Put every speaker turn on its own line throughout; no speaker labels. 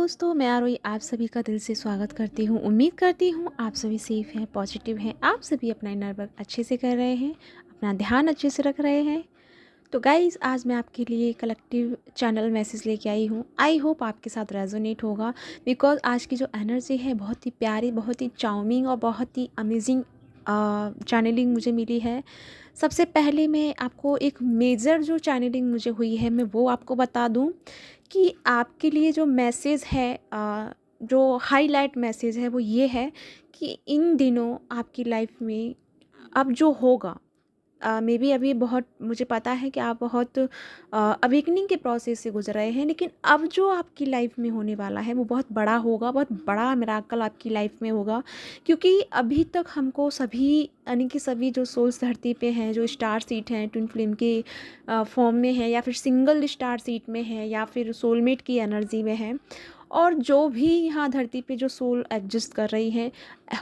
दोस्तों, मैं आरोही आप सभी का दिल से स्वागत करती हूँ। उम्मीद करती हूँ आप सभी सेफ़ हैं, पॉजिटिव हैं, आप सभी अपना इनर वर्क अच्छे से कर रहे हैं, अपना ध्यान अच्छे से रख रहे हैं। तो गाइज़, आज मैं आपके लिए कलेक्टिव चैनल मैसेज लेके आई हूँ। आई होप आपके साथ रेजोनेट होगा, बिकॉज़ आज की जो एनर्जी है बहुत ही प्यारी, बहुत ही चार्मिंग और बहुत ही अमेजिंग चैनलिंग मुझे मिली है। सबसे पहले मैं आपको एक मेजर जो चैनलिंग मुझे हुई है, मैं वो आपको बता दूँ कि आपके लिए जो मैसेज है, जो हाईलाइट मैसेज है वो ये है कि इन दिनों आपकी लाइफ में अब जो होगा, मे बी अभी बहुत मुझे पता है कि आप बहुत अवेकनिंग के प्रोसेस से गुजर रहे हैं, लेकिन अब जो आपकी लाइफ में होने वाला है वो बहुत बड़ा होगा, बहुत बड़ा मिराकल आपकी लाइफ में होगा। क्योंकि अभी तक हमको सभी, यानी कि सभी जो सोल्स धरती पे हैं, जो स्टार सीट हैं ट्विन फ्लेम के फॉर्म में है, या फिर सिंगल स्टार सीट में है, या फिर सोलमेट की एनर्जी में है, और जो भी यहाँ धरती पे जो सोल एग्जिस्ट कर रही है,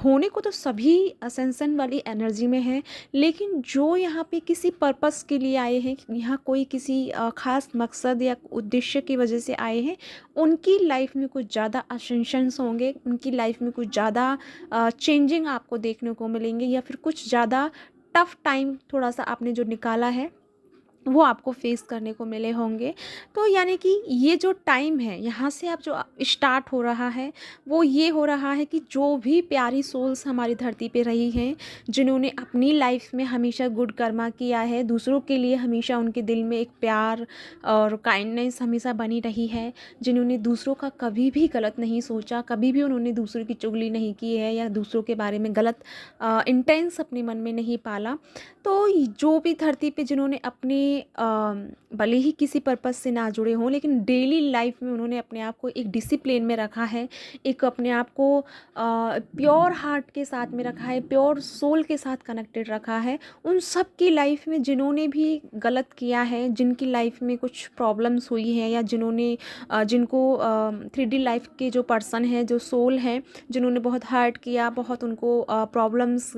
होने को तो सभी असेंशन वाली एनर्जी में है, लेकिन जो यहाँ पे किसी पर्पस के लिए आए हैं, यहाँ कोई किसी ख़ास मकसद या उद्देश्य की वजह से आए हैं, उनकी लाइफ में कुछ ज़्यादा असेंशंस होंगे, उनकी लाइफ में कुछ ज़्यादा चेंजिंग आपको देखने को मिलेंगे, या फिर कुछ ज़्यादा टफ टाइम थोड़ा सा आपने जो निकाला है वो आपको फेस करने को मिले होंगे। तो यानी कि ये जो टाइम है, यहाँ से अब जो स्टार्ट हो रहा है वो ये हो रहा है कि जो भी प्यारी सोल्स हमारी धरती पे रही हैं, जिन्होंने अपनी लाइफ में हमेशा गुड कर्मा किया है, दूसरों के लिए हमेशा उनके दिल में एक प्यार और काइंडनेस हमेशा बनी रही है, जिन्होंने दूसरों का कभी भी गलत नहीं सोचा, कभी भी उन्होंने दूसरों की चुगली नहीं की है, या दूसरों के बारे में गलत इंटेंस अपने मन में नहीं पाला। तो जो भी धरती पे जिन्होंने अपने भले ही किसी पर्पस से ना जुड़े हों, लेकिन डेली लाइफ में उन्होंने अपने आप को एक डिसिप्लिन में रखा है, एक अपने आप को प्योर हार्ट के साथ में रखा है, प्योर सोल के साथ कनेक्टेड रखा है, उन सब की लाइफ में जिन्होंने भी गलत किया है, जिनकी लाइफ में कुछ प्रॉब्लम्स हुई हैं, या जिन्होंने जिनको 3D लाइफ के जो पर्सन हैं, जो सोल हैं, जिन्होंने बहुत हर्ट किया, बहुत उनको प्रॉब्लम्स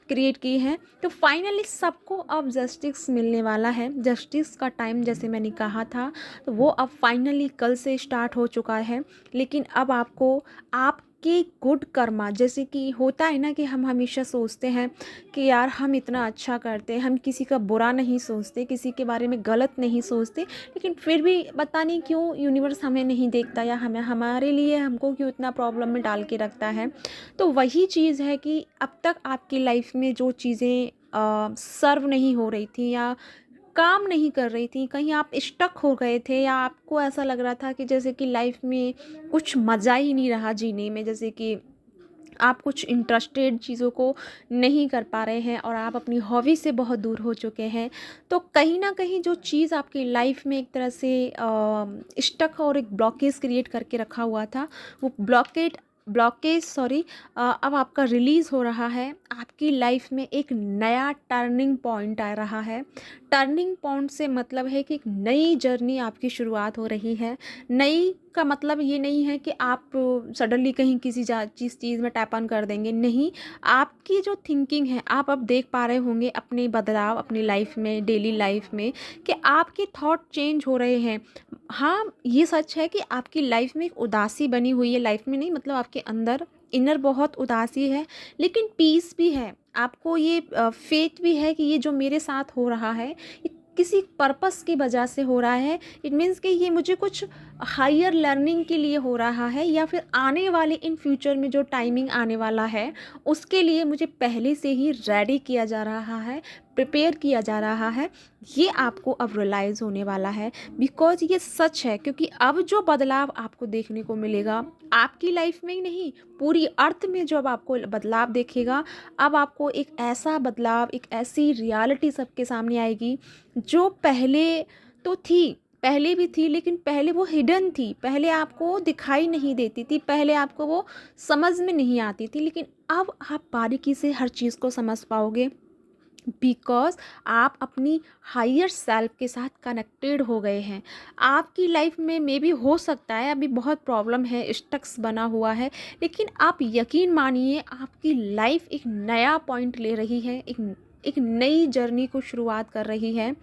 क्रिएट की हैं, तो फाइनली सबको अब जस्टिस मिलने वाला है। जस्टिस का टाइम, जैसे मैंने कहा था, तो वो अब फाइनली कल से स्टार्ट हो चुका है। लेकिन अब आपको आपके गुड कर्मा, जैसे कि होता है ना कि हम हमेशा सोचते हैं कि यार हम इतना अच्छा करते हैं, हम किसी का बुरा नहीं सोचते, किसी के बारे में गलत नहीं सोचते, लेकिन फिर भी पता नहीं क्यों यूनिवर्स हमें नहीं देखता, या हमें हमारे लिए हमको क्यों इतना प्रॉब्लम में डाल के रखता है। तो वही चीज़ है कि अब तक आपकी लाइफ में जो चीज़ें सर्व नहीं हो रही थी, या काम नहीं कर रही थी, कहीं आप स्टक हो गए थे, या आपको ऐसा लग रहा था कि जैसे कि लाइफ में कुछ मज़ा ही नहीं रहा जीने में, जैसे कि आप कुछ इंटरेस्टेड चीज़ों को नहीं कर पा रहे हैं, और आप अपनी हॉबी से बहुत दूर हो चुके हैं। तो कहीं ना कहीं जो चीज़ आपकी लाइफ में एक तरह से स्टक और एक ब्लॉकेज क्रिएट करके रखा हुआ था, वो ब्लॉकेज सॉरी, अब आपका रिलीज़ हो रहा है। आपकी लाइफ में एक नया टर्निंग पॉइंट आ रहा है। टर्निंग पॉइंट से मतलब है कि एक नई जर्नी आपकी शुरुआत हो रही है। नई का मतलब ये नहीं है कि आप सडनली कहीं किसी चीज़ में टैप ऑन कर देंगे, नहीं। आपकी जो थिंकिंग है, आप अब देख पा रहे होंगे अपने बदलाव अपनी लाइफ में, डेली लाइफ में, कि आपके थॉट चेंज हो रहे हैं। हाँ, ये सच है कि आपकी लाइफ में एक उदासी बनी हुई है, लाइफ में नहीं, मतलब आपके अंदर इनर बहुत उदासी है, लेकिन पीस भी है। आपको ये फेथ भी है कि ये जो मेरे साथ हो रहा है, ये किसी पर्पस की वजह से हो रहा है। इट मीन्स कि ये मुझे कुछ हायर लर्निंग के लिए हो रहा है, या फिर आने वाले इन फ्यूचर में जो टाइमिंग आने वाला है, उसके लिए मुझे पहले से ही रेडी किया जा रहा है, प्रिपेयर किया जा रहा है। ये आपको अब रियलाइज़ होने वाला है, बिकॉज ये सच है। क्योंकि अब जो बदलाव आपको देखने को मिलेगा, आपकी लाइफ में ही नहीं, पूरी अर्थ में जो अब आपको बदलाव देखेगा, अब आपको एक ऐसा बदलाव, एक ऐसी रियलिटी सबके सामने आएगी जो पहले तो थी, पहले भी थी, लेकिन पहले वो हिडन थी, पहले आपको दिखाई नहीं देती थी, पहले आपको वो समझ में नहीं आती थी, लेकिन अब आप बारीकी से हर चीज़ को समझ पाओगे, बिकॉज आप अपनी हायर सेल्फ के साथ कनेक्टेड हो गए हैं। आपकी लाइफ में मे बी हो सकता है अभी बहुत प्रॉब्लम है, स्टक्स बना हुआ है, लेकिन आप यकीन मानिए आपकी लाइफ एक नया पॉइंट ले रही है, एक नई जर्नी को शुरुआत कर रही है।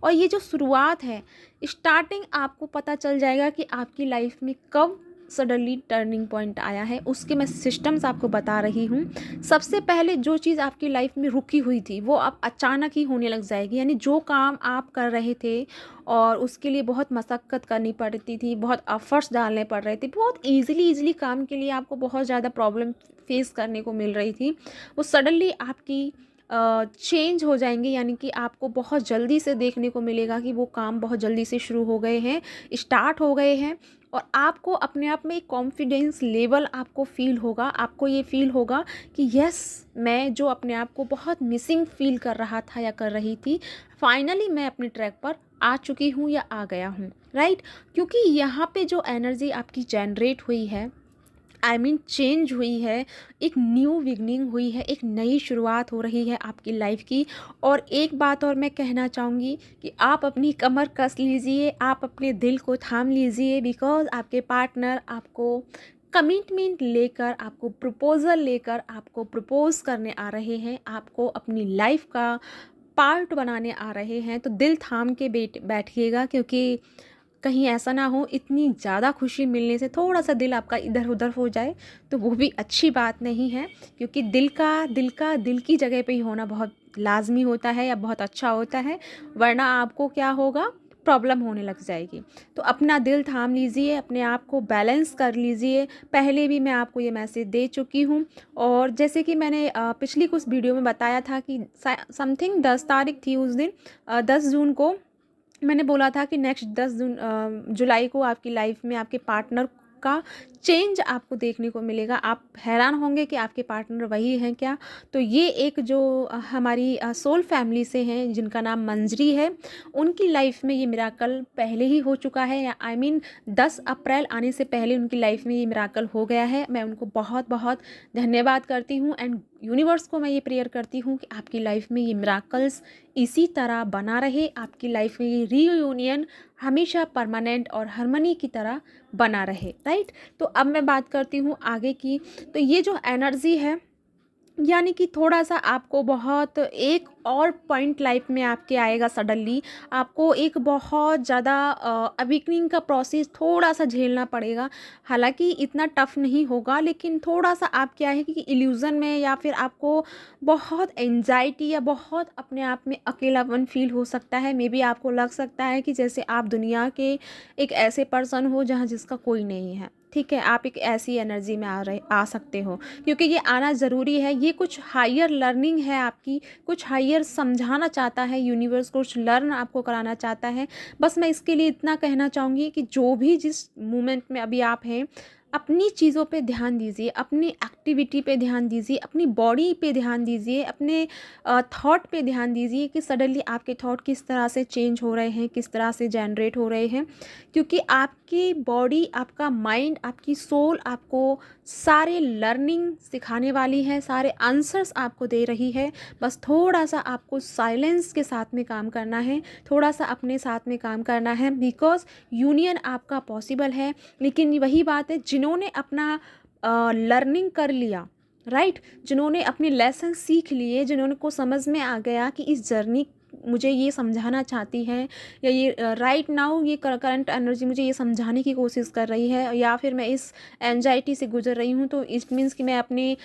और ये जो शुरुआत है, स्टार्टिंग आपको पता चल जाएगा कि आपकी लाइफ में कब सडनली टर्निंग पॉइंट आया है, उसके मैं सिस्टम्स आपको बता रही हूँ। सबसे पहले जो चीज़ आपकी लाइफ में रुकी हुई थी वो अब अचानक ही होने लग जाएगी। यानी जो काम आप कर रहे थे और उसके लिए बहुत मशक्क़त करनी पड़ती थी, बहुत एफर्ट्स डालने पड़ रहे थे, बहुत ईज़िली काम के लिए आपको बहुत ज़्यादा प्रॉब्लम फेस करने को मिल रही थी, वो सडनली आपकी चेंज हो जाएंगे। यानी कि आपको बहुत जल्दी से देखने को मिलेगा कि वो काम बहुत जल्दी से शुरू हो गए हैं, स्टार्ट हो गए हैं, और आपको अपने आप में एक कॉन्फिडेंस लेवल आपको फ़ील होगा। आपको ये फ़ील होगा कि यस, मैं जो अपने आप को बहुत मिसिंग फ़ील कर रहा था या कर रही थी, फाइनली मैं अपने ट्रैक पर आ चुकी हूँ या आ गया हूँ, राइट। क्योंकि यहाँ पे जो एनर्जी आपकी जनरेट हुई है, चेंज हुई है, एक न्यू बिगनिंग हुई है, एक नई शुरुआत हो रही है आपकी लाइफ की। और एक बात और मैं कहना चाहूँगी कि आप अपनी कमर कस लीजिए, आप अपने दिल को थाम लीजिए, बिकॉज़ आपके पार्टनर आपको कमिटमेंट लेकर, आपको प्रपोज़ल लेकर आपको प्रपोज़ करने आ रहे हैं, आपको अपनी लाइफ का पार्ट बनाने आ रहे हैं। तो दिल थाम के बैठिएगा, क्योंकि कहीं ऐसा ना हो इतनी ज़्यादा खुशी मिलने से थोड़ा सा दिल आपका इधर उधर हो जाए, तो वो भी अच्छी बात नहीं है। क्योंकि दिल की जगह पे ही होना बहुत लाजमी होता है या बहुत अच्छा होता है, वरना आपको क्या होगा, प्रॉब्लम होने लग जाएगी। तो अपना दिल थाम लीजिए, अपने आप को बैलेंस कर लीजिए। पहले भी मैं आपको ये मैसेज दे चुकी हूँ, और जैसे कि मैंने पिछली कुछ वीडियो में बताया था कि समथिंग 10 तारीख थी उस दिन, 10 जून को मैंने बोला था कि नेक्स्ट 10 जुलाई को आपकी लाइफ में आपके पार्टनर का चेंज आपको देखने को मिलेगा। आप हैरान होंगे कि आपके पार्टनर वही हैं क्या। तो ये एक जो हमारी सोल फैमिली से हैं, जिनका नाम मंजरी है, उनकी लाइफ में ये मिराकल पहले ही हो चुका है, या 10 अप्रैल आने से पहले उनकी लाइफ में ये मिराकल हो गया है। मैं उनको बहुत बहुत धन्यवाद करती हूँ, एंड यूनिवर्स को मैं ये प्रेयर करती हूँ कि आपकी लाइफ में ये मिराकल्स इसी तरह बना रहे, आपकी लाइफ में ये रीयूनियन हमेशा परमानेंट और हार्मनी की तरह बना रहे, राइट। तो अब मैं बात करती हूँ आगे की। तो ये जो एनर्जी है, यानी कि थोड़ा सा आपको बहुत एक और पॉइंट लाइफ में आपके आएगा सडनली, आपको एक बहुत ज़्यादा अवेकनिंग का प्रोसेस थोड़ा सा झेलना पड़ेगा। हालांकि इतना टफ नहीं होगा, लेकिन थोड़ा सा आप क्या है कि इल्यूज़न में, या फिर आपको बहुत एंजाइटी या बहुत अपने आप में अकेलापन फील हो सकता है। मे बी आपको लग सकता है कि जैसे आप दुनिया के एक ऐसे पर्सन हो जहाँ जिसका कोई नहीं है, ठीक है। आप एक ऐसी एनर्जी में आ सकते हो, क्योंकि ये आना ज़रूरी है। ये कुछ हायर लर्निंग है आपकी, कुछ हायर समझाना चाहता है यूनिवर्स, कुछ लर्न आपको कराना चाहता है। बस मैं इसके लिए इतना कहना चाहूँगी कि जो भी जिस मोमेंट में अभी आप हैं, अपनी चीज़ों पे ध्यान दीजिए, अपनी एक्टिविटी पे ध्यान दीजिए, अपनी बॉडी पे ध्यान दीजिए, अपने थॉट पे ध्यान दीजिए कि सडनली आपके थॉट किस तरह से चेंज हो रहे हैं, किस तरह से जनरेट हो रहे हैं। क्योंकि आपकी बॉडी, आपका माइंड, आपकी सोल आपको सारे लर्निंग सिखाने वाली है, सारे आंसर्स आपको दे रही है। बस थोड़ा सा आपको साइलेंस के साथ में काम करना है, थोड़ा सा अपने साथ में काम करना है, बिकॉज यूनियन आपका पॉसिबल है। लेकिन वही बात है, जिन्होंने अपना लर्निंग कर लिया, राइट, जिन्होंने अपने लेसन सीख लिए, जिन्होंने को समझ में आ गया कि इस जर्नी मुझे ये समझाना चाहती है, या ये राइट नाउ ये करंट एनर्जी मुझे ये समझाने की कोशिश कर रही है, या फिर मैं इस एंजाइटी से गुजर रही हूँ, तो इट मीन्स कि मैं अपने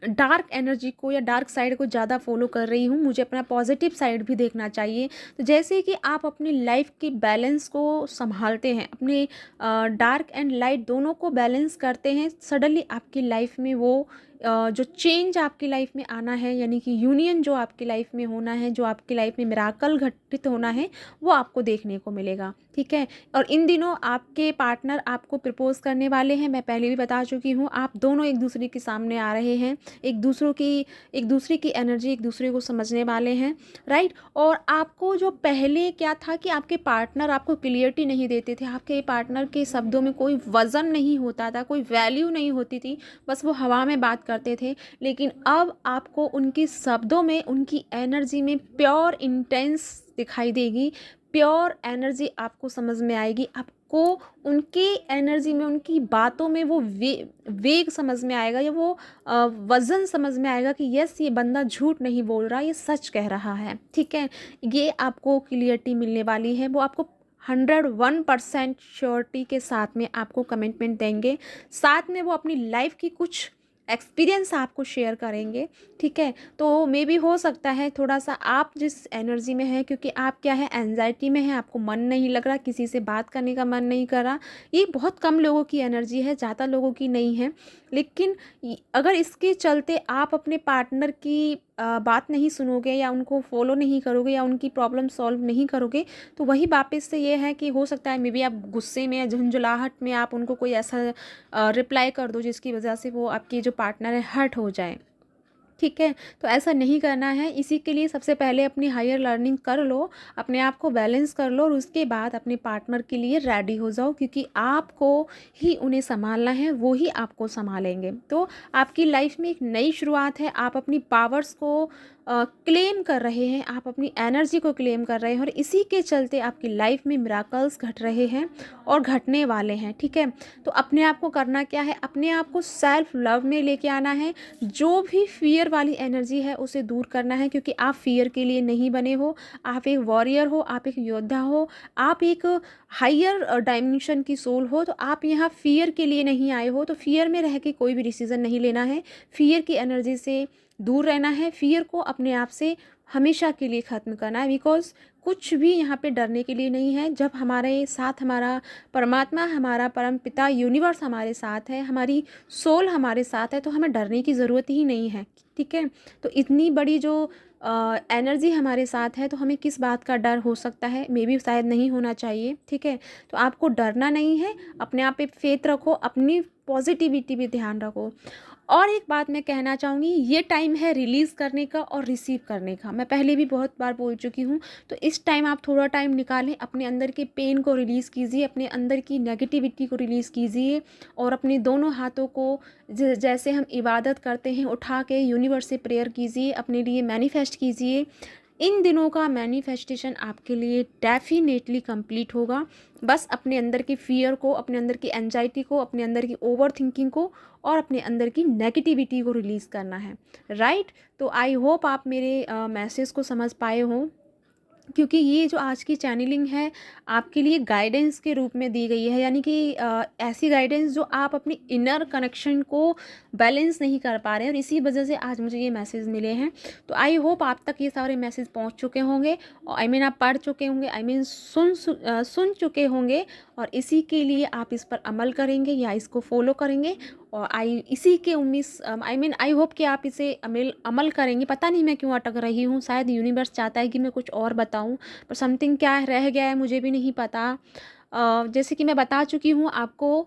डार्क एनर्जी को या डार्क साइड को ज़्यादा फॉलो कर रही हूँ, मुझे अपना पॉजिटिव साइड भी देखना चाहिए। तो जैसे कि आप अपनी लाइफ की बैलेंस को संभालते हैं, अपने डार्क एंड लाइट दोनों को बैलेंस करते हैं, सडनली आपकी लाइफ में वो जो चेंज आपकी लाइफ में आना है, यानी कि यूनियन जो आपकी लाइफ में होना है, जो आपकी लाइफ में मिराकल घटित होना है, वो आपको देखने को मिलेगा, ठीक है। और इन दिनों आपके पार्टनर आपको प्रपोज करने वाले हैं, मैं पहले भी बता चुकी हूँ। आप दोनों एक दूसरे के सामने आ रहे हैं, एक दूसरे की एनर्जी एक दूसरे को समझने वाले हैं, राइट। और आपको जो पहले क्या था कि आपके पार्टनर आपको क्लियरिटी नहीं देते थे, आपके पार्टनर के शब्दों में कोई वज़न नहीं होता था, कोई वैल्यू नहीं होती थी, बस वो हवा में बात करते थे। लेकिन अब आपको उनके शब्दों में, उनकी एनर्जी में प्योर इंटेंस दिखाई देगी, प्योर एनर्जी आपको समझ में आएगी, आपको उनकी एनर्जी में, उनकी बातों में वो वेग समझ में आएगा, या वो वज़न समझ में आएगा कि यस, ये बंदा झूठ नहीं बोल रहा, ये सच कह रहा है, ठीक है। ये आपको क्लियरिटी मिलने वाली है, वो आपको 101% श्योरिटी के साथ में आपको कमिटमेंट देंगे। साथ में वो अपनी लाइफ की कुछ एक्सपीरियंस आपको शेयर करेंगे, ठीक है। तो मे भी हो सकता है थोड़ा सा आप जिस एनर्जी में है, क्योंकि आप क्या है, एंजाइटी में है, आपको मन नहीं लग रहा, किसी से बात करने का मन नहीं कर रहा। ये बहुत कम लोगों की एनर्जी है, ज़्यादा लोगों की नहीं है। लेकिन अगर इसके चलते आप अपने पार्टनर की बात नहीं सुनोगे या उनको फॉलो नहीं करोगे या उनकी प्रॉब्लम सॉल्व नहीं करोगे, तो वही वापस से ये है कि हो सकता है मे बी आप गुस्से में या झुंझुलाहट में आप उनको कोई ऐसा रिप्लाई कर दो जिसकी वजह से वो आपकी जो पार्टनर है हर्ट हो जाए, ठीक है। तो ऐसा नहीं करना है। इसी के लिए सबसे पहले अपनी हायर लर्निंग कर लो, अपने आप को बैलेंस कर लो और उसके बाद अपने पार्टनर के लिए रेडी हो जाओ, क्योंकि आपको ही उन्हें संभालना है, वो ही आपको संभालेंगे। तो आपकी लाइफ में एक नई शुरुआत है। आप अपनी पावर्स को क्लेम कर रहे हैं, आप अपनी एनर्जी को क्लेम कर रहे हैं और इसी के चलते आपकी लाइफ में मिराकल्स घट रहे हैं और घटने वाले हैं, ठीक है। तो अपने आप को करना क्या है, अपने आप को सेल्फ लव में लेके आना है। जो भी फियर वाली एनर्जी है उसे दूर करना है, क्योंकि आप फियर के लिए नहीं बने हो। आप एक वॉरियर हो, आप एक योद्धा हो, आप एक हायर डायमेंशन की सोल हो। तो आप यहाँ फियर के लिए नहीं आए हो। तो फियर में रह के कोई भी डिसीज़न नहीं लेना है, फियर की एनर्जी से दूर रहना है, फियर को अपने आप से हमेशा के लिए ख़त्म करना है। बिकॉज कुछ भी यहाँ पे डरने के लिए नहीं है। जब हमारे साथ हमारा परमात्मा, हमारा परम पिता, यूनिवर्स हमारे साथ है, हमारी सोल हमारे साथ है, तो हमें डरने की ज़रूरत ही नहीं है, ठीक है। तो इतनी बड़ी जो एनर्जी हमारे साथ है, तो हमें किस बात का डर हो सकता है, मे बी शायद नहीं होना चाहिए, ठीक है। तो आपको डरना नहीं है, अपने आप पे फेथ रखो, अपनी पॉजिटिविटी भी ध्यान रखो। और एक बात मैं कहना चाहूँगी, ये टाइम है रिलीज़ करने का और रिसीव करने का। मैं पहले भी बहुत बार बोल चुकी हूँ। तो इस टाइम आप थोड़ा टाइम निकालें, अपने अंदर के पेन को रिलीज़ कीजिए, अपने अंदर की नेगेटिविटी को रिलीज़ कीजिए और अपने दोनों हाथों को जैसे हम इबादत करते हैं उठा के यूनिवर्स से प्रेयर कीजिए, अपने लिए मैनिफेस्ट कीजिए। इन दिनों का मैनिफेस्टेशन आपके लिए डेफिनेटली कंप्लीट होगा। बस अपने अंदर की फ़ियर को, अपने अंदर की एंजाइटी को, अपने अंदर की ओवर थिंकिंग को और अपने अंदर की नेगेटिविटी को रिलीज़ करना है, राइट। तो आई होप आप मेरे मैसेज को समझ पाए हों, क्योंकि ये जो आज की चैनलिंग है आपके लिए गाइडेंस के रूप में दी गई है। यानी कि ऐसी गाइडेंस जो आप अपनी इनर कनेक्शन को बैलेंस नहीं कर पा रहे हैं, और इसी वजह से आज मुझे ये मैसेज मिले हैं। तो आई होप आप तक ये सारे मैसेज पहुंच चुके होंगे, और आई मीन आप पढ़ चुके होंगे, आई मीन सुन चुके होंगे, और इसी के लिए आप इस पर अमल करेंगे या इसको फॉलो करेंगे। और इसी के उम्मीद, आई होप कि आप इसे अमल करेंगे। पता नहीं मैं क्यों अटक रही हूँ, शायद यूनिवर्स चाहता है कि मैं कुछ और बताऊँ, पर समथिंग क्या रह गया है मुझे भी नहीं पता। जैसे कि मैं बता चुकी हूँ आपको,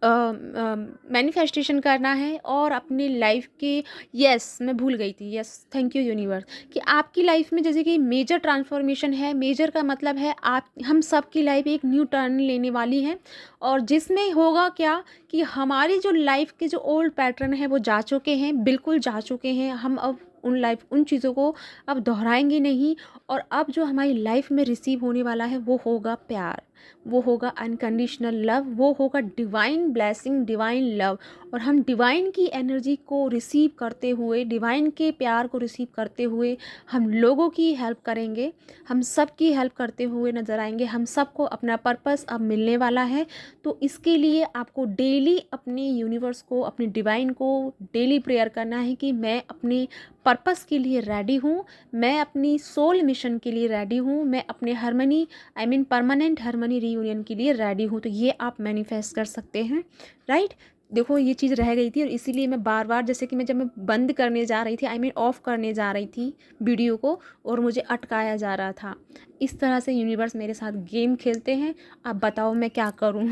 मैनिफेस्टेशन करना है और अपनी लाइफ के, यस मैं भूल गई थी, यस थैंक यू यूनिवर्स, कि आपकी लाइफ में जैसे कि मेजर ट्रांसफॉर्मेशन है। मेजर का मतलब है आप, हम सब की लाइफ एक न्यू टर्न लेने वाली है, और जिसमें होगा क्या कि हमारी जो लाइफ के जो ओल्ड पैटर्न है वो जा चुके हैं, बिल्कुल जा चुके हैं। हम अब उन चीज़ों को अब दोहराएंगे नहीं, और अब जो हमारी लाइफ में रिसीव होने वाला है वो होगा प्यार, वो होगा अनकंडीशनल लव, वो होगा डिवाइन ब्लेसिंग, डिवाइन लव। और हम डिवाइन की एनर्जी को रिसीव करते हुए, डिवाइन के प्यार को रिसीव करते हुए हम लोगों की हेल्प करेंगे, हम सब की हेल्प करते हुए नज़र आएंगे। हम सबको अपना पर्पस अब मिलने वाला है। तो इसके लिए आपको डेली अपने यूनिवर्स को, अपने डिवाइन को डेली प्रेयर करना है कि मैं अपने पर्पस के लिए रेडी हूँ, मैं अपनी सोल मिशन के लिए रेडी हूँ, मैं अपने harmony, I mean permanent harmony reunion के लिए रेडी हूँ। तो ये आप मैनिफेस्ट कर सकते हैं, राइट। देखो ये चीज़ रह गई थी, और इसीलिए मैं बार बार, जैसे कि जब मैं बंद करने जा रही थी, आई मीन ऑफ करने जा रही थी वीडियो को, और मुझे अटकाया जा रहा था। इस तरह से यूनिवर्स मेरे साथ गेम खेलते हैं। अब बताओ मैं क्या करूं।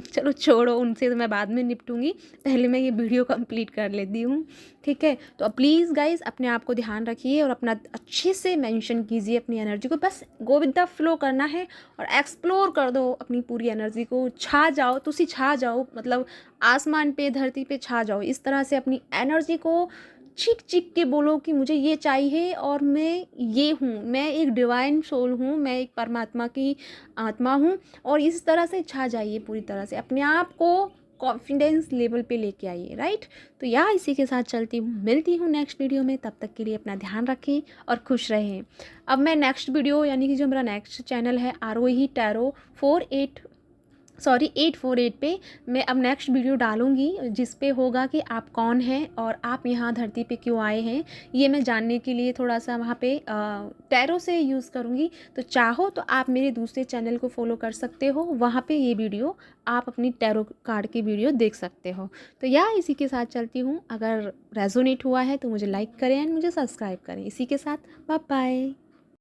चलो छोड़ो, उनसे तो मैं बाद में निपटूंगी, पहले मैं ये वीडियो कंप्लीट कर लेती हूँ, ठीक है। तो प्लीज़ गाइज अपने आप को ध्यान रखिए और अपना अच्छे से मेंशन कीजिए अपनी एनर्जी को। बस गो विद द फ्लो करना है और एक्सप्लोर कर दो अपनी पूरी एनर्जी को। छा जाओ, तुसी छा जाओ, मतलब आसमान पे, धरती पे छा जाओ। इस तरह से अपनी एनर्जी को चीख चीख के बोलो कि मुझे ये चाहिए और मैं ये हूँ, मैं एक डिवाइन सोल हूँ, मैं एक परमात्मा की आत्मा हूँ। और इस तरह से छा जाइए पूरी तरह से, अपने आप को कॉन्फिडेंस लेवल पे लेके आइए, राइट। तो या इसी के साथ चलती हूँ, मिलती हूँ नेक्स्ट वीडियो में। तब तक के लिए अपना ध्यान रखें और खुश रहें। अब मैं नेक्स्ट वीडियो यानी कि जो मेरा नेक्स्ट चैनल है आरोही टैरो 848 पे मैं अब नेक्स्ट वीडियो डालूँगी, जिस पे होगा कि आप कौन हैं और आप यहाँ धरती पे क्यों आए हैं, ये मैं जानने के लिए थोड़ा सा वहाँ पे टैरो से यूज़ करूँगी। तो चाहो तो आप मेरे दूसरे चैनल को फॉलो कर सकते हो, वहाँ पे ये वीडियो आप अपनी टैरो कार्ड की वीडियो देख सकते हो। तो या इसी के साथ चलती हूँ, अगर रेजोनेट हुआ है तो मुझे लाइक करें एंड मुझे सब्सक्राइब करें। इसी के साथ बाय बाय।